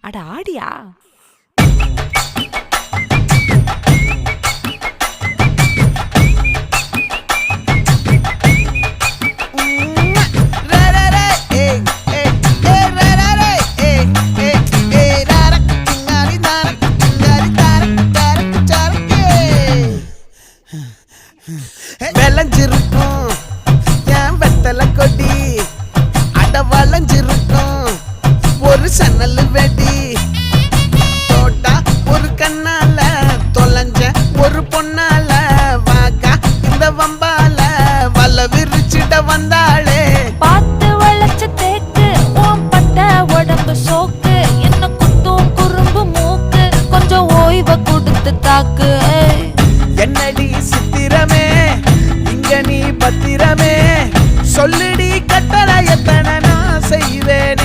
அட ஆடியா? விளைஞ்சிருக்கும் என் வெத்தலை கொடி, அட வளைஞ்சிருக்கும் ஒரு சன்னல் வெடி. தோட்டா ஒரு கண்ணால தொலைஞ்ச ஒரு பொண்ணால வாக்கா இந்த வம்பால வல விரிச்சிட வந்தாளே. பார்த்து வளைச்ச தேக்கு ஓம் பட்ட உடம்பு சோக்கு, என்ன குத்தும் குறும்பு மூக்கு, கொஞ்சம் ஓய்வை கொடுத்து தாக்கு. என்னடி சித்திரமே இங்க நீ பத்திரமே, சொல்லுடி கட்டளை எத்தனை நான் செய்வேன்.